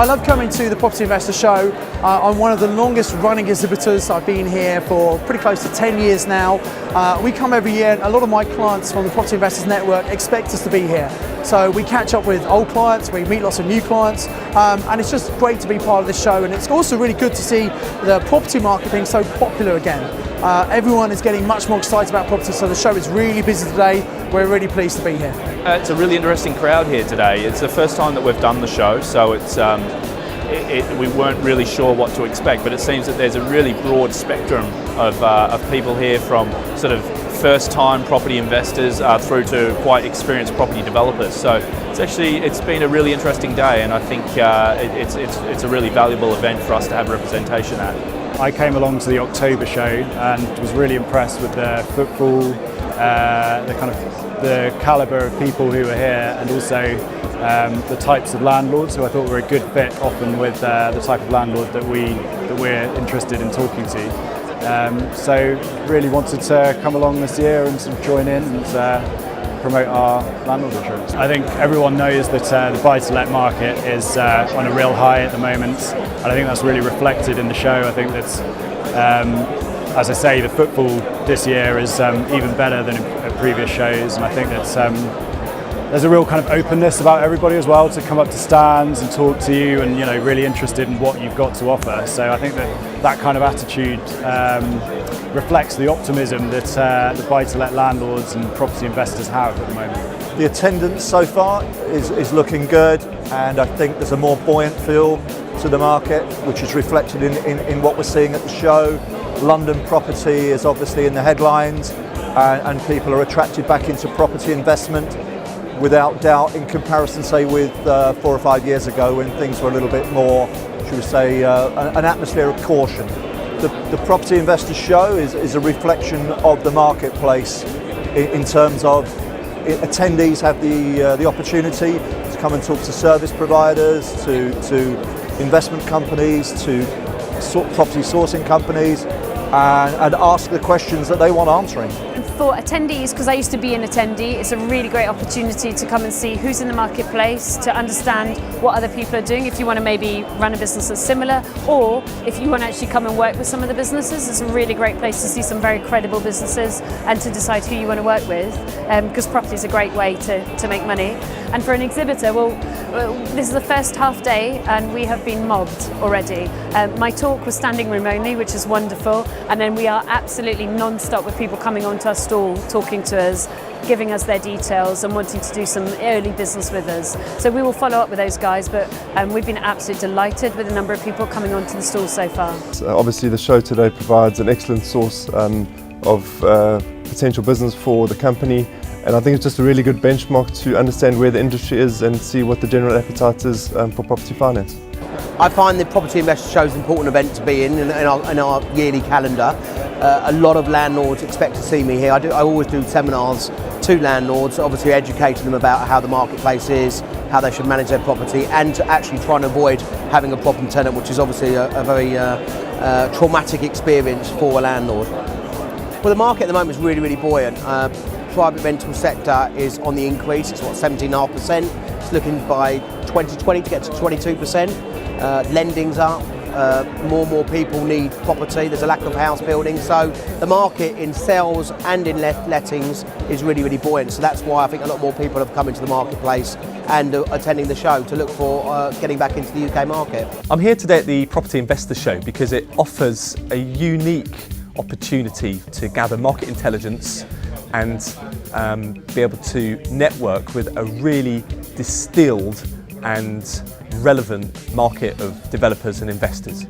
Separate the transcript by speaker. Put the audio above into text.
Speaker 1: I love coming to the Property Investor Show. I'm one of the longest running exhibitors. I've been here for pretty close to 10 years now. We come every year, and a lot of my clients from the Property Investors Network expect us to be here. So we catch up with old clients, we meet lots of new clients, and it's just great to be part of this show. And it's also really good to see the property market being so popular again. Everyone is getting much more excited about property, so the show is really busy today. We're really pleased to be here.
Speaker 2: It's a really interesting crowd here today. It's the first time that we've done the show, so it's we weren't really sure what to expect, but it seems that there's a really broad spectrum of people here, from sort of first-time property investors through to quite experienced property developers. So it's been a really interesting day, and I think it's a really valuable event for us to have representation at.
Speaker 3: I came along to the October show and was really impressed with the footfall, the calibre of people who were here, and also the types of landlords who I thought were a good fit often with the type of landlord that we're interested in talking to. So really wanted to come along this year and sort of join in and promote our landlord insurance. I think everyone knows that the buy-to-let market is on a real high at the moment, and I think that's really reflected in the show. I think that's, as I say, the footfall this year is even better than at previous shows, and I think that there's a real kind of openness about everybody as well to come up to stands and talk to you, and really interested in what you've got to offer. So I think that kind of attitude reflects the optimism that the buy-to-let landlords and property investors have at the moment.
Speaker 4: The attendance so far is looking good, and I think there's a more buoyant feel to the market, which is reflected in what we're seeing at the show. London property is obviously in the headlines, and people are attracted back into property investment without doubt, in comparison, say, with 4 or 5 years ago, when things were a little bit more, should we say, an atmosphere of caution. The Property Investor Show is a reflection of the marketplace in terms of attendees have the opportunity to come and talk to service providers, to investment companies, to property sourcing companies, and ask the questions that they want answering.
Speaker 5: For attendees, because I used to be an attendee, it's a really great opportunity to come and see who's in the marketplace, to understand what other people are doing. If you want to maybe run a business that's similar, or if you want to actually come and work with some of the businesses, it's a really great place to see some very credible businesses and to decide who you want to work with, because property is a great way to make money. And for an exhibitor, well, this is the first half day and we have been mobbed already. My talk was standing room only, which is wonderful, and then we are absolutely non-stop with people coming onto our stall, talking to us, giving us their details and wanting to do some early business with us. So we will follow up with those guys, but we've been absolutely delighted with the number of people coming onto the stall so far.
Speaker 6: Obviously the show today provides an excellent source of potential business for the company, and I think it's just a really good benchmark to understand where the industry is and see what the general appetite is for property finance.
Speaker 7: I find the Property Investor Show is an important event to be in our yearly calendar. A lot of landlords expect to see me here. I always do seminars to landlords, obviously educating them about how the marketplace is, how they should manage their property, and to actually try and avoid having a problem tenant, which is obviously a very traumatic experience for a landlord. Well, the market at the moment is really, really buoyant. Private rental sector is on the increase. It's 17.5%. It's looking by 2020 to get to 22%. Lending's up. More and more people need property. There's a lack of house building, so the market in sales and in lettings is really, really buoyant. So that's why I think a lot more people have come into the marketplace and attending the show to look for getting back into the UK market.
Speaker 8: I'm here today at the Property Investor Show because it offers a unique opportunity to gather market intelligence and be able to network with a really distilled and relevant market of developers and investors.